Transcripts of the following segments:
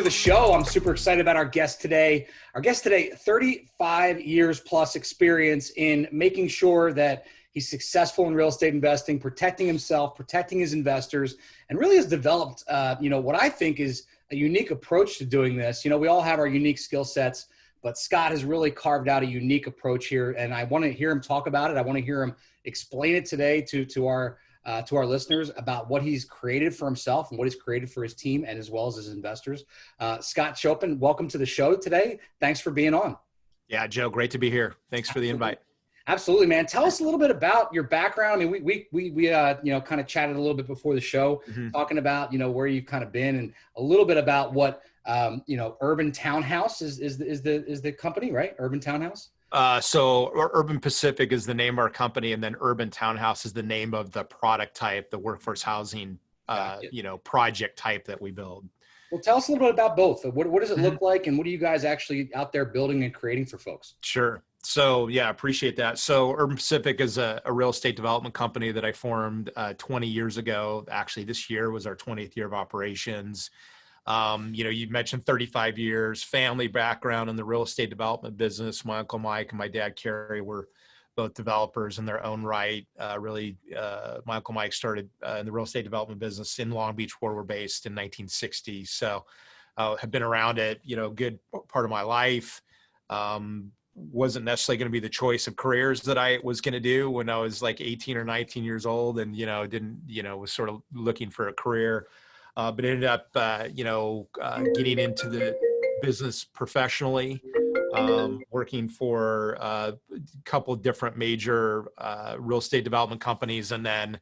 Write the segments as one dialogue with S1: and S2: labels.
S1: the show. I'm super excited about our guest today. Our guest today, 35 years plus experience in making sure that he's successful in real estate investing, protecting himself, protecting his investors, and really has developed, what I think is a unique approach to doing this. We all have our unique skill sets, but Scott has really carved out a unique approach here, and I want to hear him talk about it. I want to hear him explain it today to our listeners about what he's created for himself and what he's created for his team and as well as his investors. Scott Choppin, welcome to the show today. Thanks for being on.
S2: Yeah, Joe, great to be here. Thanks for the invite.
S1: Absolutely, man. Tell us a little bit about your background. I mean, we kind of chatted a little bit before the show, talking about, where you've kind of been and a little bit about what, Urban Townhouse is the company, right? Urban Townhouse.
S2: So Urban Pacific is the name of our company, and then Urban Townhouse is the name of the product type, the workforce housing, project type that we build.
S1: Well, tell us a little bit about both. What does it look like, and what are you guys actually out there building and creating for folks?
S2: Sure. So yeah, appreciate that. So Urban Pacific is a real estate development company that I formed 20 years ago. Actually, this year was our 20th year of operations. You mentioned 35 years, family background in the real estate development business. My Uncle Mike and my dad Kerry were both developers in their own right. My Uncle Mike started in the real estate development business in Long Beach, where we're based, in 1960. So have been around it, a good part of my life. Wasn't necessarily going to be the choice of careers that I was going to do when I was like 18 or 19 years old, and, was sort of looking for a career. But ended up, getting into the business professionally, working for a couple of different major real estate development companies, and then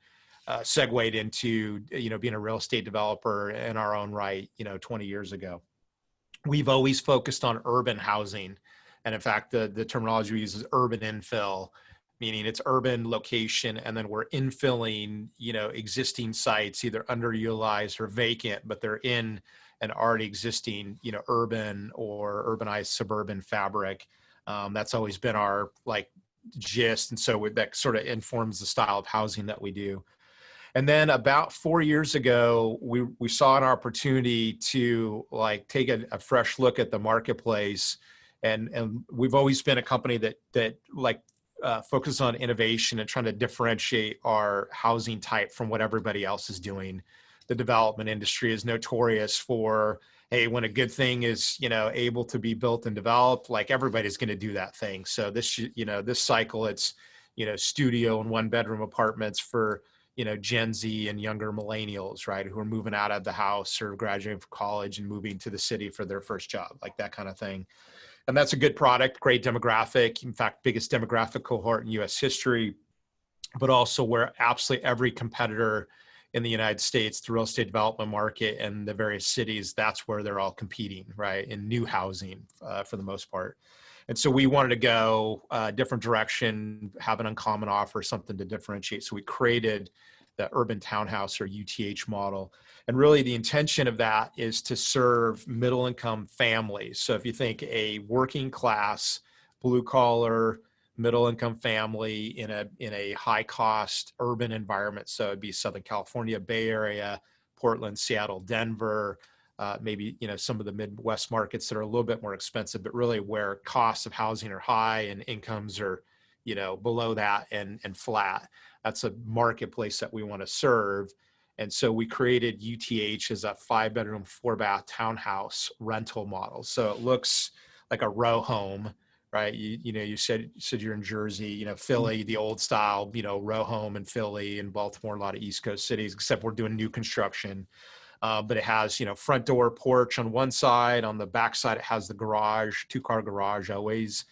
S2: segued into, being a real estate developer in our own right, 20 years ago. We've always focused on urban housing. And in fact, the terminology we use is urban infill, meaning it's urban location, and then we're infilling, existing sites, either underutilized or vacant, but they're in an already existing, urban or urbanized suburban fabric. That's always been our gist. And so that sort of informs the style of housing that we do. And then about 4 years ago, we saw an opportunity to take a fresh look at the marketplace. And we've always been a company that focus on innovation and trying to differentiate our housing type from what everybody else is doing. The development industry is notorious for, hey, when a good thing is, able to be built and developed, everybody's going to do that thing. So this cycle, it's, studio and 1-bedroom apartments for, Gen Z and younger millennials, right? Who are moving out of the house or graduating from college and moving to the city for their first job, that kind of thing. And that's a good product, great demographic, in fact, biggest demographic cohort in U.S. history, but also where absolutely every competitor in the United States, the real estate development market and the various cities, that's where they're all competing, right, in new housing for the most part. And so we wanted to go a different direction, have an uncommon offer, something to differentiate. So we created the Urban Townhouse or UTH model. And really the intention of that is to serve middle income families. So if you think a working class, blue collar, middle income family in a high cost urban environment. So it'd be Southern California, Bay Area, Portland, Seattle, Denver, maybe, some of the Midwest markets that are a little bit more expensive, but really where costs of housing are high and incomes are, below that and flat. That's a marketplace that we want to serve. And so we created UTH as a 5-bedroom, 4-bath townhouse rental model. So it looks like a row home, right? You said you're in Jersey, Philly, the old style, row home in Philly and Baltimore, a lot of East Coast cities, except we're doing new construction. But it has, front door porch on one side. On the back side, it has the garage, 2-car garage always.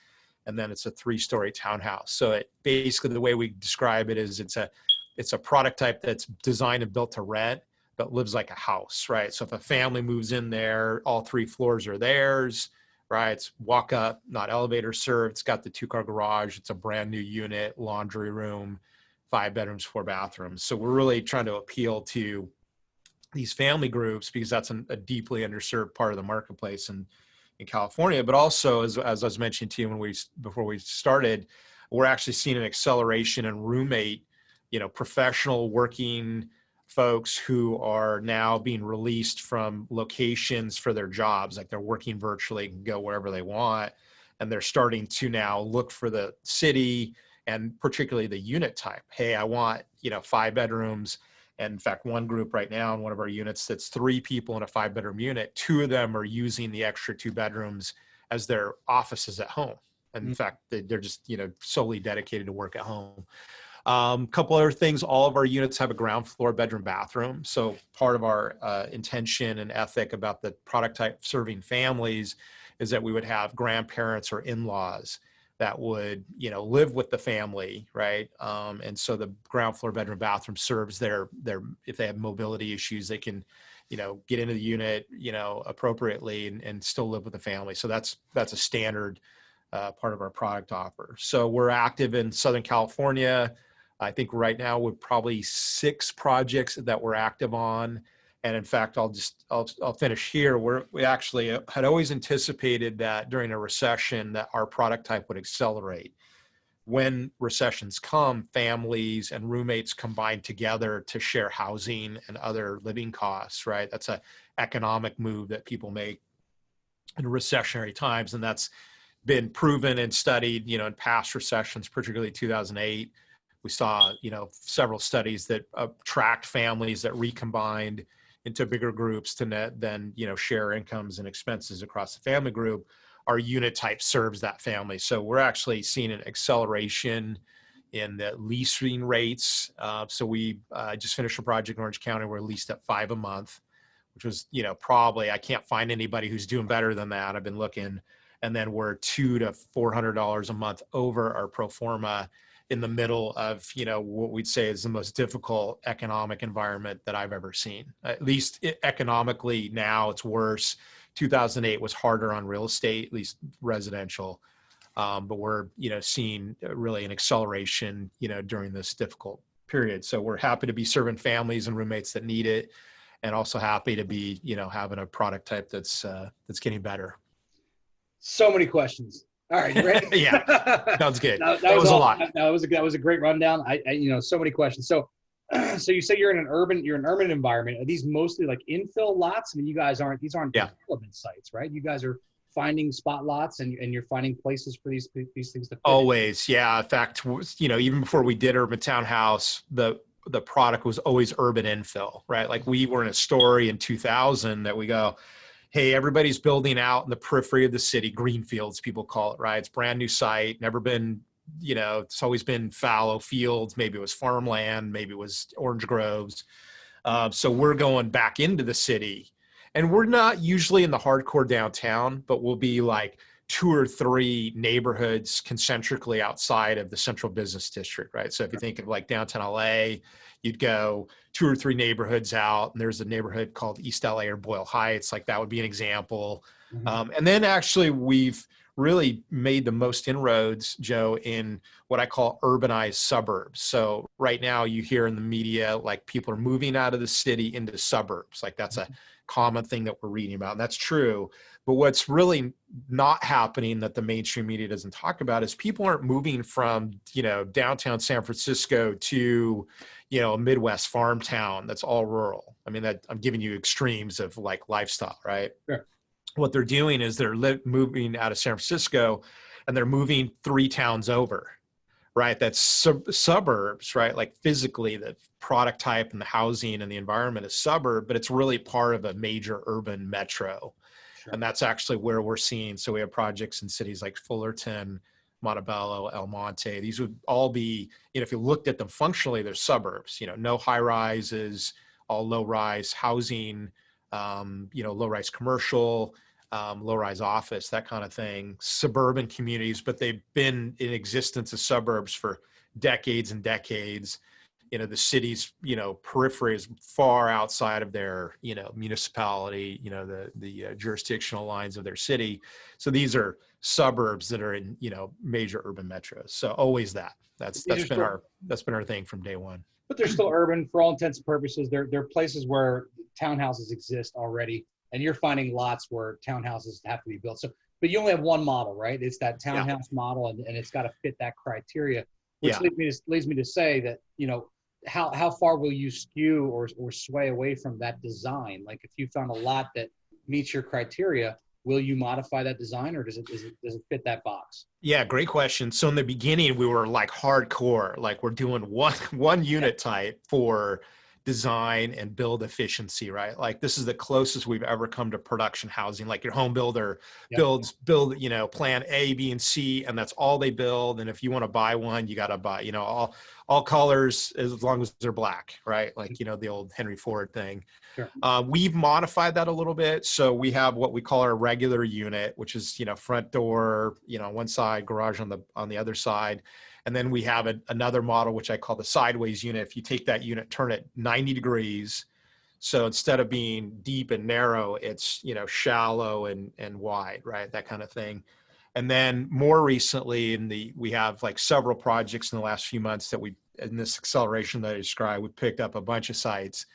S2: And then it's a 3-story townhouse. So it basically, the way we describe it is it's a product type that's designed and built to rent, but lives like a house, right? So if a family moves in there, all 3 floors are theirs, right? It's walk up, not elevator served. It's got the 2-car garage. It's a brand new unit, laundry room, 5 bedrooms, 4 bathrooms. So we're really trying to appeal to these family groups because that's a deeply underserved part of the marketplace in California. But also, as I was mentioning to you before we started, we're actually seeing an acceleration in roommate, professional working folks who are now being released from locations for their jobs, like they're working virtually, can go wherever they want. And they're starting to now look for the city and particularly the unit type. Hey, I want, 5 bedrooms. And in fact, one group right now in one of our units, that's 3 people in a 5-bedroom unit. 2 of them are using the extra 2 bedrooms as their offices at home. And in fact, they're just, solely dedicated to work at home. Couple other things, all of our units have a ground floor bedroom bathroom. So part of our intention and ethic about the product type serving families is that we would have grandparents or in-laws that would, live with the family, right? And so the ground floor bedroom bathroom serves their, if they have mobility issues, they can, get into the unit, appropriately and still live with the family. So that's a standard part of our product offer. So we're active in Southern California. I think right now we're probably 6 projects that we're active on. And in fact, I'll finish here. We actually had always anticipated that during a recession that our product type would accelerate. When recessions come, families and roommates combine together to share housing and other living costs, right? That's an economic move that people make in recessionary times. And that's been proven and studied, in past recessions, particularly 2008. We saw, several studies that tracked families that recombined into bigger groups to then, share incomes and expenses across the family group. Our unit type serves that family. So we're actually seeing an acceleration in the leasing rates. So we just finished a project in Orange County. We're leased at 5 a month, which was, probably, I can't find anybody who's doing better than that. I've been looking. And then we're $200 to $400 a month over our pro forma in the middle of, what we'd say is the most difficult economic environment that I've ever seen. At least economically now it's worse. 2008 was harder on real estate, at least residential. But we're, seeing really an acceleration, during this difficult period. So we're happy to be serving families and roommates that need it, and also happy to be, having a product type that's getting better.
S1: So many questions. All right, you ready?
S2: Yeah, sounds good.
S1: that
S2: was
S1: was
S2: a lot.
S1: That was a great rundown. I so many questions. So you say you're in an urban environment. Are these mostly like infill lots? I mean, these aren't development sites, right? You guys are finding spot lots and you're finding places for these things to fit.
S2: Always. Yeah. In fact, even before we did urban townhouse, the product was always urban infill, right? Like we were in a story in 2000 that we go, hey, everybody's building out in the periphery of the city, greenfields, people call it, right? It's brand new site, never been, it's always been fallow fields. Maybe it was farmland, maybe it was orange groves. So we're going back into the city, and we're not usually in the hardcore downtown, but we'll be like 2 or 3 neighborhoods concentrically outside of the central business district, right? So if you think of like downtown LA, you'd go 2 or 3 neighborhoods out, and there's a neighborhood called East LA or Boyle Heights, like that would be an example. Mm-hmm. And then actually we've really made the most inroads, Joe, in what I call urbanized suburbs. So right now you hear in the media, like people are moving out of the city into suburbs. Like that's a common thing that we're reading about, and that's true. But what's really not happening that the mainstream media doesn't talk about is people aren't moving from, downtown San Francisco to, a Midwest farm town that's all rural. I mean, that I'm giving you extremes of like lifestyle, right? Sure. What they're doing is they're moving out of San Francisco and they're moving 3 towns over, right? That's suburbs, right? Like physically the product type and the housing and the environment is suburb, but it's really part of a major urban metro. Sure. And that's actually where we're seeing. So we have projects in cities like Fullerton, Montebello, El Monte. These would all be, if you looked at them functionally, they're suburbs, no high rises, all low rise housing, low rise commercial, low rise office, that kind of thing, suburban communities, but they've been in existence as suburbs for decades and decades. The city's, periphery is far outside of their, municipality, the jurisdictional lines of their city. So these are suburbs that are in, major urban metros. So always that's been our thing from day one.
S1: But they're still urban for all intents and purposes. They're places where townhouses exist already, and you're finding lots where townhouses have to be built. So, but you only have one model, right? It's that townhouse model, and it's got to fit that criteria, which leads me to say that, how far will you skew or sway away from that design? Like if you found a lot that meets your criteria, will you modify that design, or does it fit that box?
S2: Yeah, great question. So in the beginning, we were like hardcore, like we're doing one
S1: Yeah,
S2: unit type for design and build efficiency, right? Like this is the closest we've ever come to production housing. Like your home builder
S1: yep,
S2: build, plan A, B, and C, and that's all they build. And if you want to buy one, you got to buy, all colors as long as they're black, right? Like, the old Henry Ford thing.
S1: sure.
S2: We've modified that a little bit. So we have what we call our regular unit, which is, front door, on one side, garage on the other side. And then we have another model, which I call the sideways unit. If you take that unit, turn it 90 degrees. So instead of being deep and narrow, it's, shallow and wide, right? That kind of thing. And then more recently we have like several projects in the last few months that in this acceleration that I described, we picked up a bunch of sites.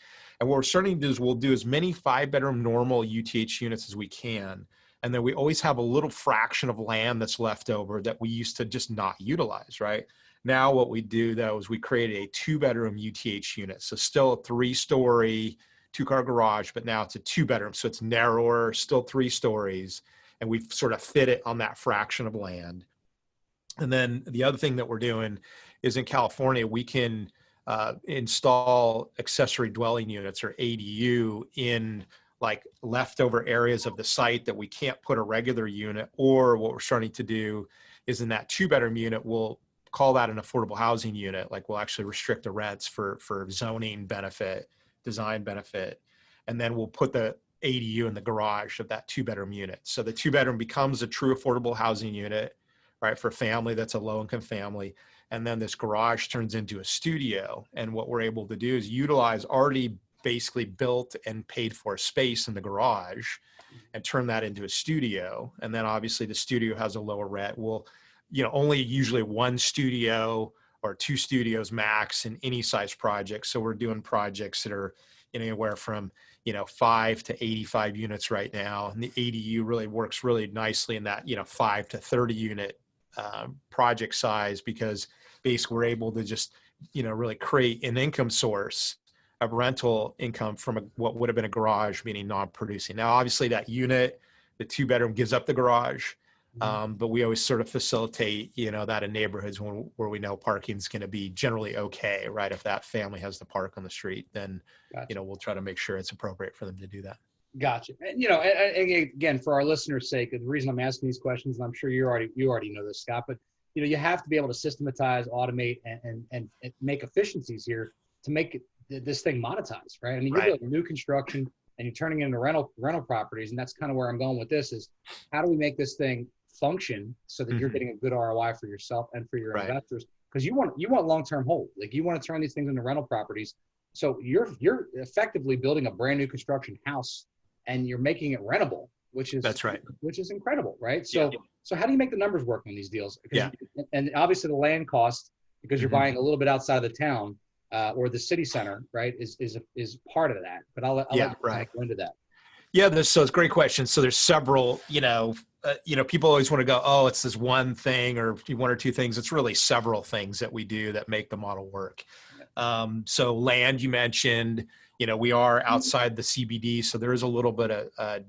S2: And what we're starting to do is we'll do as many 5-bedroom normal UTH units as we can. And then we always have a little fraction of land that's left over that we used to just not utilize, right? Now what we do though is we created a 2-bedroom UTH unit. So still a 3-story, 2-car garage, but now it's a 2-bedroom. So it's narrower, still 3 stories. And we've sort of fit it on that fraction of land. And then the other thing that we're doing is in California, we can install accessory dwelling units or ADU in like leftover areas of the site that we can't put a regular unit. Or what we're starting to do is in that 2-bedroom unit, we'll call that an affordable housing unit. Like we'll actually restrict the rents for zoning benefit, design benefit. And then we'll put the ADU in the garage of that 2-bedroom unit. So the 2-bedroom becomes a true affordable housing unit, right? For a family that's a low income family. And then this garage turns into a studio. And what we're able to do is utilize already basically built and paid for space in the garage and turn that into a studio. And then obviously the studio has a lower rent. We'll, only usually 1 studio or 2 studios max in any size project. So we're doing projects that are anywhere from, 5 to 85 units right now. And the ADU really works really nicely in that, 5 to 30 unit project size, because basically we're able to just, really create an income source of rental income from what would have been a garage, meaning non-producing. Now, obviously that unit, the 2-bedroom gives up the garage, but we always sort of facilitate, that in neighborhoods where we know parking is going to be generally okay, right? If that family has to park on the street, then,
S1: Gotcha.
S2: we'll try to make sure it's appropriate for them to do that.
S1: Gotcha. And, again, for our listeners' sake, the reason I'm asking these questions, and I'm sure you already know this, Scott, but you have to be able to systematize, automate, and make efficiencies here to make this thing monetized, right? I mean, you're
S2: Right.
S1: building new construction and you're turning it into rental properties, and that's kind of where I'm going with this: is how do we make this thing function so that you're getting a good ROI for yourself and for your investors? Because you want long-term hold, like you want to turn these things into rental properties. So you're effectively building a brand new construction house and you're making it rentable,
S2: That's right.
S1: which is incredible, right? So so how do you make the numbers work on these deals?
S2: Yeah.
S1: And obviously the land cost, because you're buying a little bit outside of the town or the city center, right, is part of that. But I'll let you go into that.
S2: Yeah, so it's a great question. So there's several, people always want to go, oh, it's this one thing or 1 or 2 things. It's really several things that we do that make the model work. So land, you mentioned, we are outside the CBD, so there is a little bit of,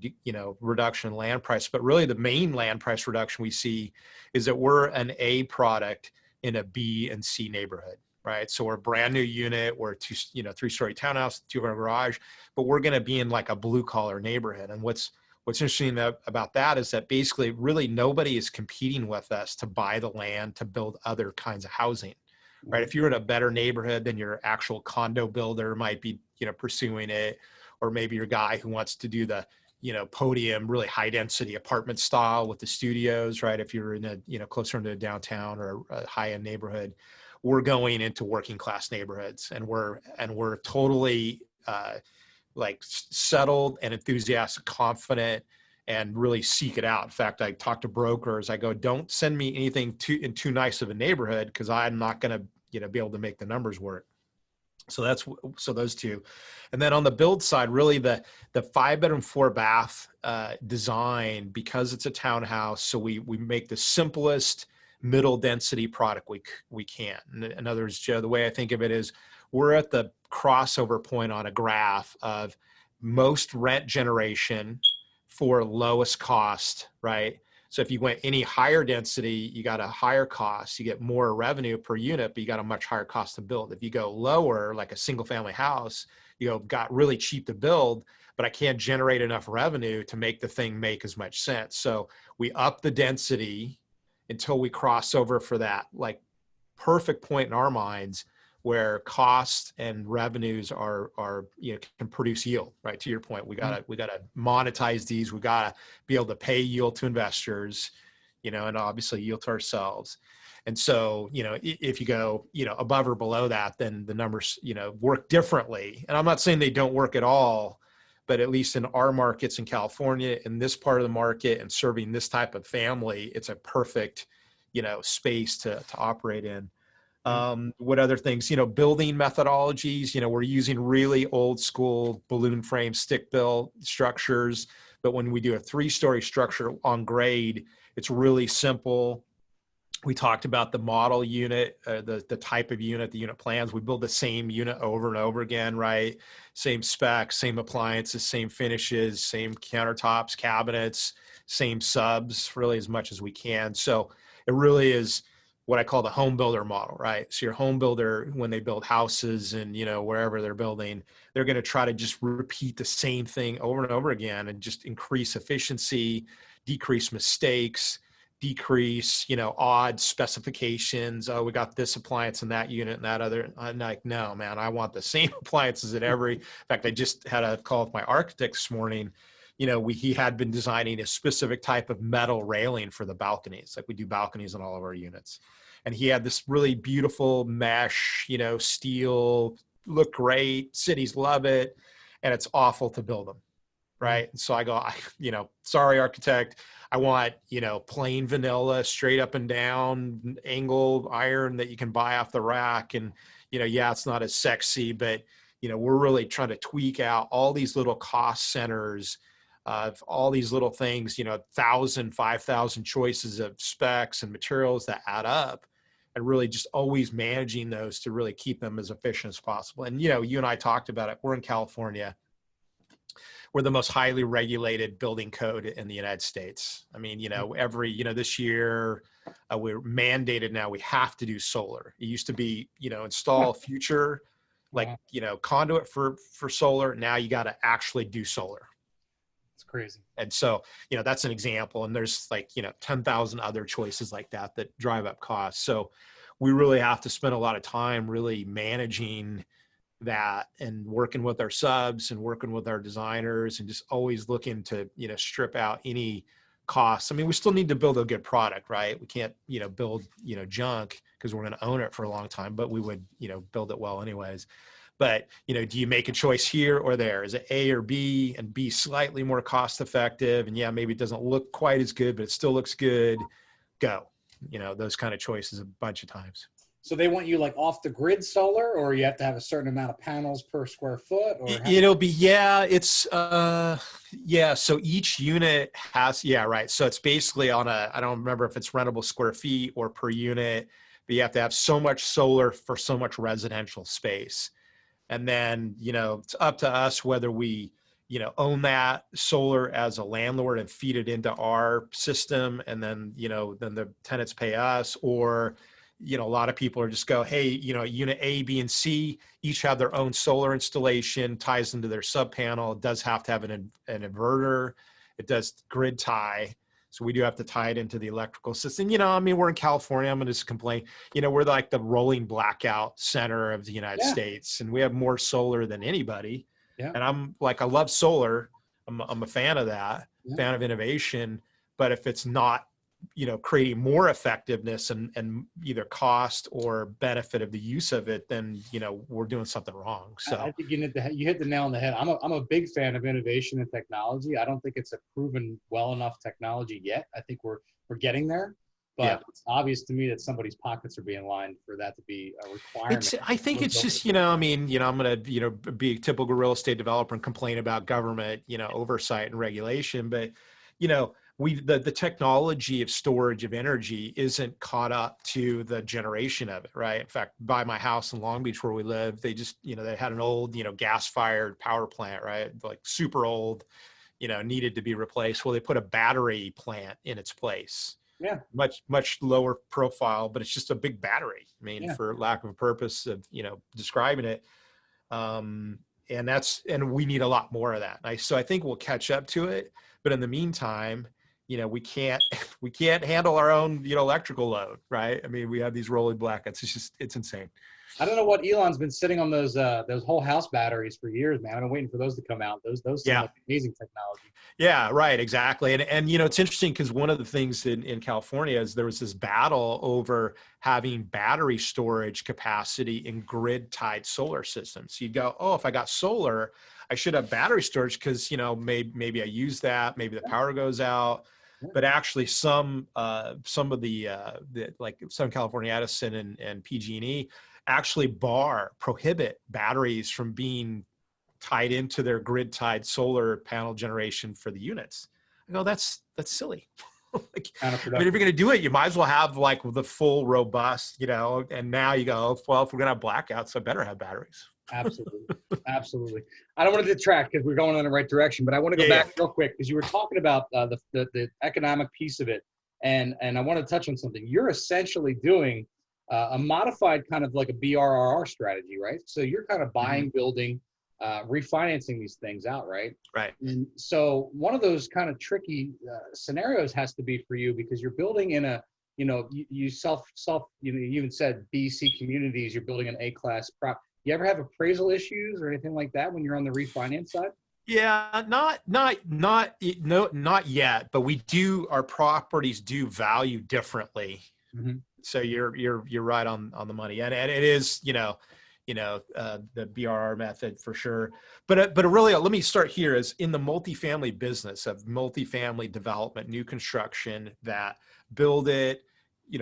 S2: reduction in land price, but really the main land price reduction we see is that we're an A product in a B and C neighborhood, right? So we're a brand new unit, we're a 3-story townhouse, 2-car garage, but we're going to be in like a blue collar neighborhood. And what's interesting about that is that basically really nobody is competing with us to buy the land to build other kinds of housing. Right. If you're in a better neighborhood, then your actual condo builder might be, pursuing it, or maybe your guy who wants to do the, podium, really high density apartment style with the studios, right? If you're in a, closer into downtown or a high end neighborhood, we're going into working class neighborhoods, and we're totally like settled and enthusiastic, confident, and really seek it out. In fact, I talk to brokers. I go, don't send me anything too nice of a neighborhood, because I'm not going to, be able to make the numbers work. So so those 2. And then on the build side, really the 5-bedroom 4-bath design, because it's a townhouse. So we make the simplest middle density product we can. In other words, Joe, the way I think of it is we're at the crossover point on a graph of most rent generation for lowest cost, right? So if you went any higher density, you got a higher cost, you get more revenue per unit, but you got a much higher cost to build. If you go lower, like a single family house, got really cheap to build, but I can't generate enough revenue to make the thing make as much sense. So we up the density until we cross over for that like perfect point in our minds where costs and revenues are can produce yield, right? To your point, we gotta monetize these. We gotta be able to pay yield to investors, and obviously yield to ourselves. And so, if you go, above or below that, then the numbers, work differently. And I'm not saying they don't work at all, but at least in our markets in California, in this part of the market and serving this type of family, it's a perfect, space to operate in. What other things, building methodologies, we're using really old school balloon frame stick built structures. But when we do a 3-story structure on grade, it's really simple. We talked about the model unit, the type of unit, the unit plans. We build the same unit over and over again, right? Same specs, same appliances, same finishes, same countertops, cabinets, same subs, really as much as we can. So it really is what I call the home builder model, right? So your home builder, when they build houses and, wherever they're building, they're going to try to just repeat the same thing over and over again and just increase efficiency, decrease mistakes, decrease, odd specifications. Oh, we got this appliance in that unit and that other. I'm like, no, man, I want the same appliances at every. In fact, I just had a call with my architect this morning. He had been designing a specific type of metal railing for the balconies. Like we do balconies in all of our units. And he had this really beautiful mesh, steel, look great. Cities love it. And it's awful to build them. Right. And so I go, sorry, architect, I want, plain vanilla, straight up and down, angled iron that you can buy off the rack. And, it's not as sexy, but, we're really trying to tweak out all these little cost centers of all these little things, 1,000, 5,000 choices of specs and materials that add up, and really just always managing those to really keep them as efficient as possible. And, you and I talked about it. We're in California. We're the most highly regulated building code in the United States. I mean, this year we're mandated now, we have to do solar. It used to be, install future, conduit for solar. Now you got to actually do solar.
S1: It's crazy.
S2: And so, that's an example. And there's 10,000 other choices like that drive up costs. So we really have to spend a lot of time really managing that and working with our subs and working with our designers and just always looking to, strip out any costs. I mean, we still need to build a good product, right? We can't, build, junk because we're going to own it for a long time, but we would, build it well anyways. But, do you make a choice here or there? Is it A or B, and B slightly more cost effective? And yeah, maybe it doesn't look quite as good, but it still looks good. Go, those kind of choices a bunch of times.
S1: So they want you like off the grid solar, or you have to have a certain amount of panels per square foot, or
S2: so each unit has, right. So it's basically on I don't remember if it's rentable square feet or per unit, but you have to have so much solar for so much residential space. And then, it's up to us whether we, own that solar as a landlord and feed it into our system. And then, then the tenants pay us, or a lot of people are just go, hey, unit A, B, and C each have their own solar installation, ties into their sub panel. It does have to have an inverter. It does grid tie. So we do have to tie it into the electrical system. We're in California. I'm going to just complain. We're like the rolling blackout center of the United States, and we have more solar than anybody. Yeah. And I'm like, I love solar. I'm a fan of that, fan of innovation. But if it's not, creating more effectiveness and either cost or benefit of the use of it, then, we're doing something wrong. So
S1: I think you hit the nail on the head. I'm a big fan of innovation and technology. I don't think it's a proven well enough technology yet. I think we're getting there, but it's obvious to me that somebody's pockets are being lined for that to be a requirement.
S2: I think it's just, I'm going to, be a typical real estate developer and complain about government, oversight and regulation, but, the technology of storage of energy isn't caught up to the generation of it, right? In fact, by my house in Long Beach where we live, they just, they had an old, gas-fired power plant, right? Like super old, needed to be replaced. Well, they put a battery plant in its place.
S1: Yeah.
S2: Much lower profile, but it's just a big battery. I mean,
S1: Yeah.
S2: for lack of a purpose of, describing it. And we need a lot more of that. So I think we'll catch up to it. But in the meantime, we can't handle our own, electrical load, right? I mean, we have these rolling blackouts. It's insane.
S1: I don't know what Elon's been sitting on those whole house batteries for years, man. I've been waiting for those to come out. Those seem like amazing technology.
S2: Yeah, right. Exactly. And it's interesting because one of the things in California is there was this battle over having battery storage capacity in grid tied solar systems. So you'd go, oh, if I got solar, I should have battery storage because, maybe I use that, maybe the power goes out. But actually some of the like Southern California Edison and PG&E actually prohibit batteries from being tied into their grid tied solar panel generation for the units. I go, that's silly. Like, I mean, if you're going to do it, you might as well have like the full robust, and now you go, well, if we're going to have blackouts, I better have batteries.
S1: Absolutely. Absolutely. I don't want to detract because we're going in the right direction, but I want to go back real quick because you were talking about the economic piece of it. And I want to touch on something. You're essentially doing a modified kind of like a BRRR strategy, right? So you're kind of buying, building, refinancing these things out, right?
S2: Right.
S1: And so one of those kind of tricky scenarios has to be for you because you're building in a, you even said B, C communities, you're building an A-class prop. You ever have appraisal issues or anything like that when you're on the refinance side?
S2: Yeah, not yet, but our properties do value differently. Mm-hmm. So you're right on the money. And it is, the BRR method for sure. But really, let me start here is in the multifamily business of multifamily development, new construction, that build it,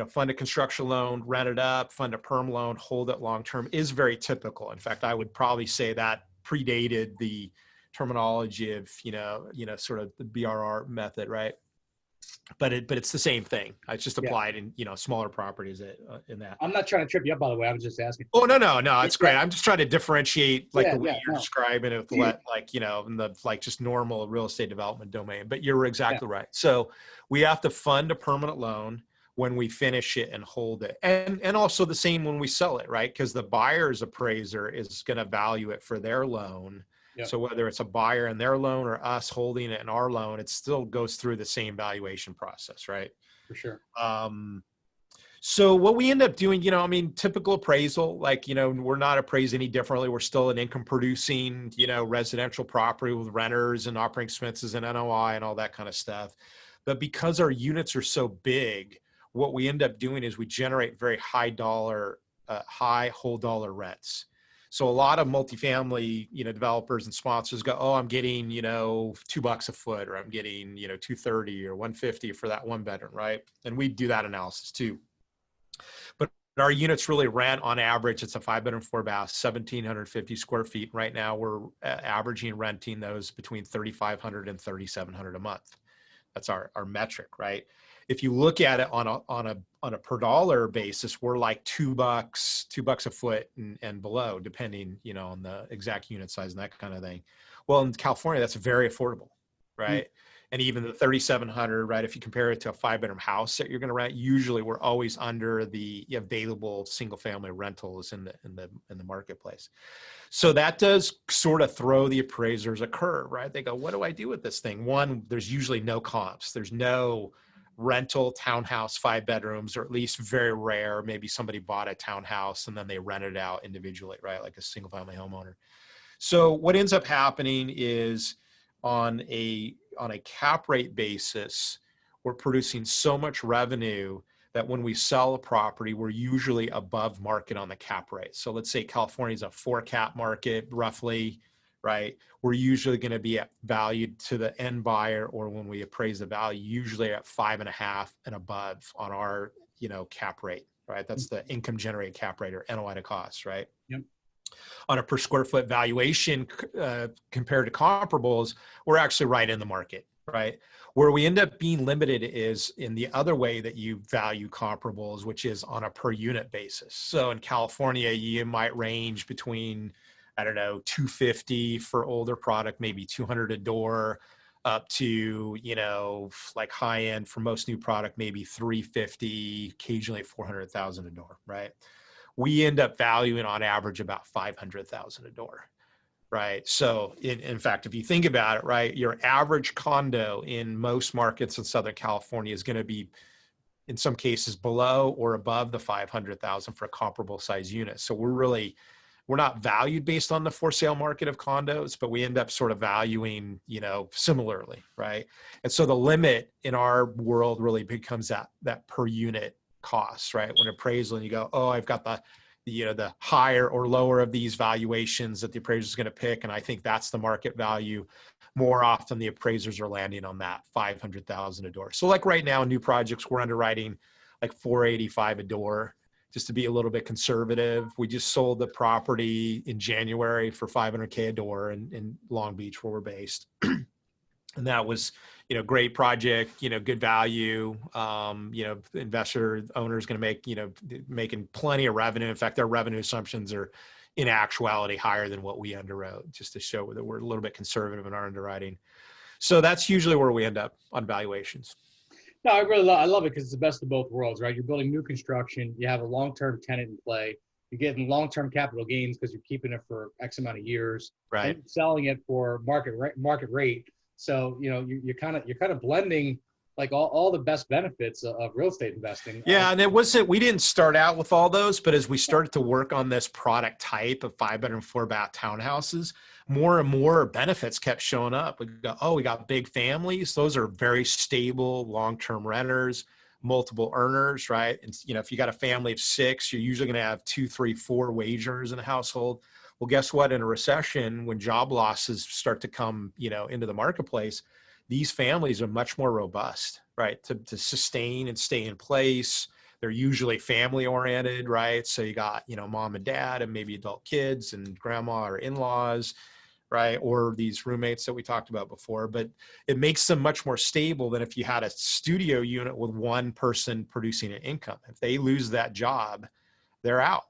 S2: fund a construction loan, rent it up, fund a perm loan, hold it long-term is very typical. In fact, I would probably say that predated the terminology of, sort of the BRR method, right? But it's the same thing. It's just applied in, smaller properties in that.
S1: I'm not trying to trip you up, by the way. I was just asking.
S2: Oh, no. It's great. I'm just trying to differentiate the way you're describing it with in the just normal real estate development domain, but you're exactly right. So we have to fund a permanent loan when we finish it and hold it. And also the same when we sell it, right? Because the buyer's appraiser is going to value it for their loan. Yep. So whether it's a buyer and their loan or us holding it in our loan, it still goes through the same valuation process, right?
S1: For sure.
S2: So what we end up doing, typical appraisal, we're not appraised any differently. We're still an income producing, residential property with renters and operating expenses and NOI and all that kind of stuff. But because our units are so big, what we end up doing is we generate very high whole dollar rents. So a lot of multifamily, developers and sponsors go, oh, I'm getting, $2 a foot, or I'm getting, $230 or $150 for that one bedroom, right? And we do that analysis too. But our units really rent on average, it's a 5-bedroom, 4-bath, 1,750 square feet. Right now we're averaging renting those between $3,500 and $3,700 a month. That's our metric, right? If you look at it on a per dollar basis, we're like $2 a foot and below, depending, on the exact unit size and that kind of thing. Well, in California, that's very affordable, right? And even the 3,700, right? If you compare it to a 5-bedroom house that you're going to rent, usually we're always under the available single family rentals in the marketplace. So that does sort of throw the appraisers a curve, right? They go, what do I do with this thing? One, there's usually no comps. There's no rental townhouse 5 bedrooms, or at least very rare. Maybe somebody bought a townhouse and then they rented it out individually, right? Like a single family homeowner. So what ends up happening is on a cap rate basis, we're producing so much revenue that when we sell a property, we're usually above market on the cap rate. So let's say California is a 4 cap market, roughly, right? We're usually going to be valued to the end buyer, or when we appraise the value, usually at 5.5 and above on our, cap rate, right? That's the income generated cap rate, or NOI to cost, right?
S1: Yep.
S2: On a per square foot valuation compared to comparables, we're actually right in the market, right? Where we end up being limited is in the other way that you value comparables, which is on a per unit basis. So in California, you might range between, I don't know, 250 for older product, maybe 200 a door, up to, like high end for most new product, maybe 350, occasionally 400,000 a door, right? We end up valuing on average about 500,000 a door. Right. So in fact, if you think about it, right, your average condo in most markets in Southern California is going to be, in some cases, below or above the 500,000 for a comparable size unit. So we're not valued based on the for sale market of condos, but we end up sort of valuing, similarly. Right. And so the limit in our world really becomes that per unit cost, right? When appraisal and you go, oh, I've got the higher or lower of these valuations that the appraiser is going to pick. And I think that's the market value. More often the appraisers are landing on that 500,000 a door. So like right now, new projects, we're underwriting like 485 a door, just to be a little bit conservative. We just sold the property in January for 500K a door in Long Beach, where we're based. And that was, great project, good value. Investor owner is going to make, making plenty of revenue. In fact, their revenue assumptions are in actuality higher than what we underwrote, just to show that we're a little bit conservative in our underwriting. So that's usually where we end up on valuations.
S1: No, I love it because it's the best of both worlds, right? You're building new construction. You have a long-term tenant in play. You're getting long-term capital gains because you're keeping it for X amount of years.
S2: Right.
S1: And selling it for market rate. So, you're kind of blending like all the best benefits of real estate investing.
S2: Yeah. And we didn't start out with all those, but as we started to work on this product type of 5-bedroom, 4-bath townhouses, more and more benefits kept showing up. We got big families. Those are very stable, long-term renters, multiple earners, right? And, if you got a family of 6, you're usually going to have 2, 3, 4 wagers in the household. Well, guess what? In a recession, when job losses start to come, into the marketplace, these families are much more robust, right? To sustain and stay in place. They're usually family oriented, right? So you got, mom and dad and maybe adult kids and grandma or in-laws, right? Or these roommates that we talked about before, but it makes them much more stable than if you had a studio unit with one person producing an income. If they lose that job, they're out.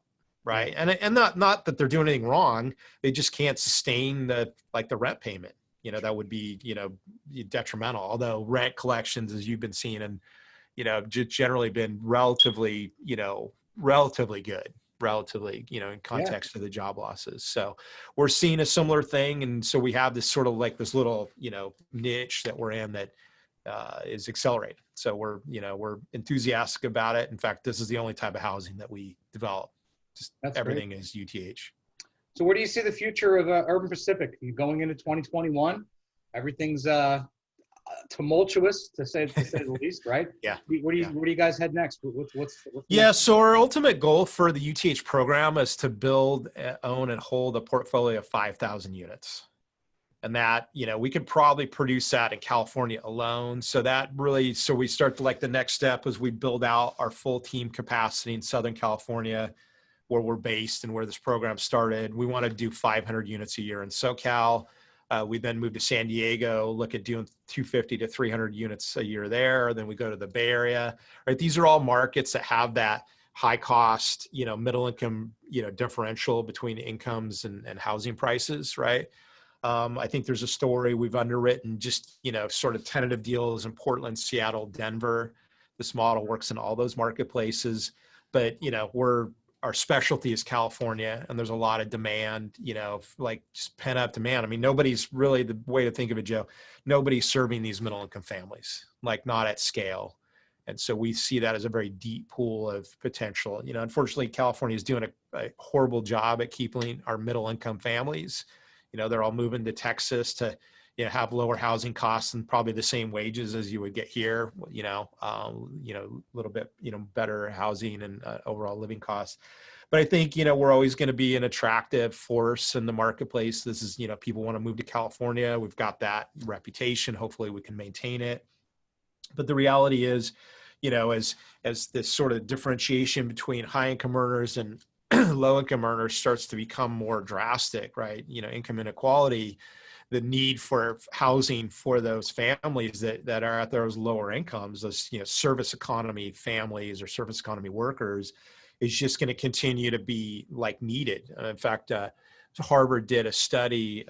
S2: Right. And not that they're doing anything wrong. They just can't sustain the rent payment, that would be, detrimental. Although rent collections, as you've been seeing, and, generally been relatively good, in context of the job losses. So we're seeing a similar thing. And so we have this sort of like this little, niche that we're in that is accelerating. So we're enthusiastic about it. In fact, this is the only type of housing that we develop. That's everything great. Is UTH.
S1: So where do you see the future of Urban Pacific going into 2021? Everything's tumultuous to say the least, right?
S2: Yeah.
S1: Where do you guys head next? What's
S2: next? So our ultimate goal for the UTH program is to build, own, and hold a portfolio of 5,000 units. And that, we could probably produce that in California alone. So we start to the next step is we build out our full team capacity in Southern California, where we're based and where this program started. We want to do 500 units a year in SoCal. We then move to San Diego, look at doing 250 to 300 units a year there. Then we go to the Bay Area, right? These are all markets that have that high cost, middle income, differential between incomes and housing prices, right? I think there's a story we've underwritten, just, sort of tentative deals in Portland, Seattle, Denver. This model works in all those marketplaces, but, our specialty is California, and there's a lot of demand, just pent up demand. I mean, nobody's really, the way to think of it, Joe, nobody's serving these middle income families, not at scale. And so we see that as a very deep pool of potential. Unfortunately, California is doing a horrible job at keeping our middle income families. They're all moving to Texas to, have lower housing costs and probably the same wages as you would get here, a little bit, better housing and overall living costs. But I think, we're always going to be an attractive force in the marketplace. This is, people want to move to California. We've got that reputation. Hopefully we can maintain it. But the reality is, as this sort of differentiation between high income earners and low income earners starts to become more drastic, right? Income inequality, the need for housing for those families that are at those lower incomes, those, you know, service economy families or service economy workers, is just going to continue to be like needed. In fact, Harvard did a study,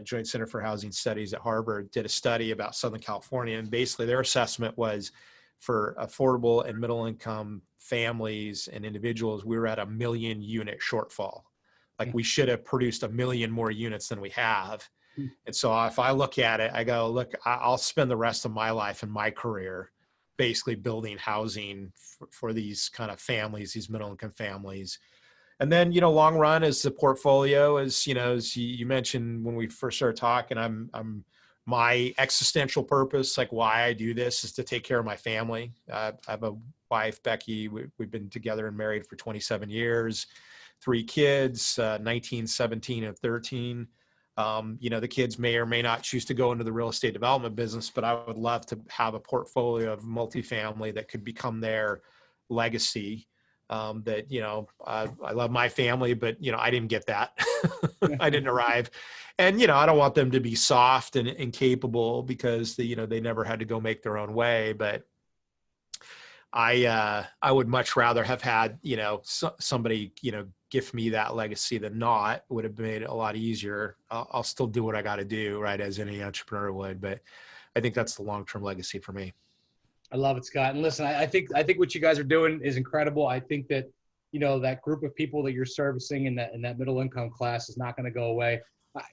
S2: Joint Center for Housing Studies at Harvard did a study about Southern California, and basically their assessment was for affordable and middle income families and individuals, we were at 1 million unit shortfall. Like we should have produced 1 million more units than we have. And so if I look at it, I go, look, I'll spend the rest of my life and my career basically building housing for these kind of families, these middle income families. And then, you know, long run as the portfolio, as you know, as you mentioned when we first started talking, I'm my existential purpose, like why I do this, is to take care of my family. I have a wife, Becky. We've been together and married for 27 years, 3 kids, 19, 17, and 13. You know, the kids may or may not choose to go into the real estate development business, but I would love to have a portfolio of multifamily that could become their legacy. That, you know, I love my family, but, you know, I didn't get that. I didn't arrive. And, you know, I don't want them to be soft and incapable because, you know, they never had to go make their own way. But I would much rather have had, you know, somebody, you know, gift me that legacy than not. It would have made it a lot easier. I'll still do what I got to do, right, as any entrepreneur would. But I think that's the long-term legacy for me.
S1: I love it, Scott. And listen, I think what you guys are doing is incredible. I think that, you know, that group of people that you're servicing in that middle income class is not going to go away.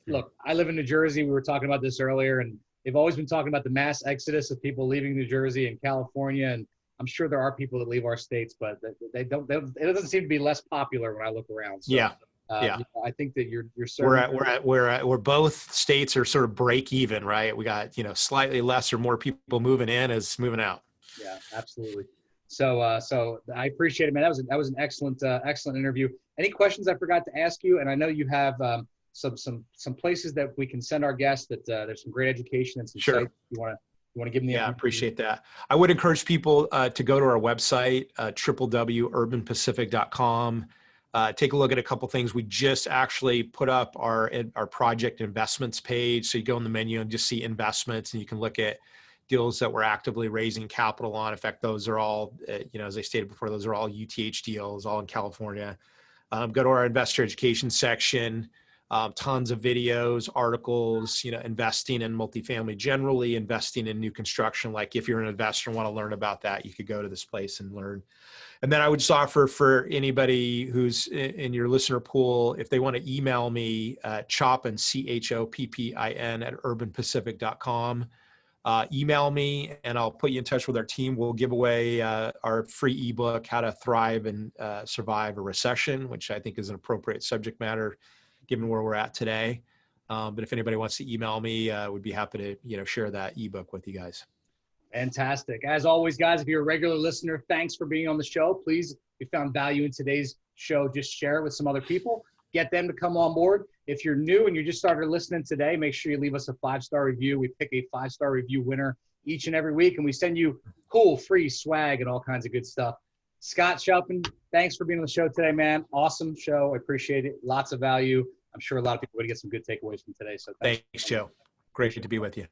S1: Look, I live in New Jersey. We were talking about this earlier, and they've always been talking about the mass exodus of people leaving New Jersey and California. And I'm sure there are people that leave our states, but it doesn't seem to be less popular when I look around. So,
S2: yeah.
S1: You know, I think that you're serving.
S2: We're both states are sort of break even, right? We got, you know, slightly less or more people moving in as moving out.
S1: Yeah, absolutely. So I appreciate it, man. That was an excellent interview. Any questions I forgot to ask you? And I know you have some places that we can send our guests that there's some great education and some sites you want to give them the
S2: I appreciate that. I would encourage people to go to our website, www.urbanpacific.com. Take a look at a couple things. We just actually put up our project investments page. So you go in the menu and just see investments, and you can look at deals that we're actively raising capital on. In fact, those are all, you know, as I stated before, those are all UTH deals, all in California. Go to our investor education section, tons of videos, articles, you know, investing in multifamily generally, investing in new construction. Like if you're an investor and want to learn about that, you could go to this place and learn. And then I would just offer for anybody who's in your listener pool, if they want to email me, Choppin, CHOPPIN @urbanpacific.com. Email me and I'll put you in touch with our team. We'll give away our free ebook, How to Thrive and Survive a Recession, which I think is an appropriate subject matter given where we're at today. But if anybody wants to email me, we'd be happy to, you know, share that ebook with you guys.
S1: Fantastic. As always, guys, if you're a regular listener, thanks for being on the show. Please, if you found value in today's show, just share it with some other people. Get them to come on board. If you're new and you just started listening today, make sure you leave us a 5-star review. We pick a 5-star review winner each and every week, and we send you cool, free swag and all kinds of good stuff. Scott Choppin, thanks for being on the show today, man. Awesome show. I appreciate it. Lots of value. I'm sure a lot of people are going to get some good takeaways from today. So
S2: thanks, Joe. Great to be with you.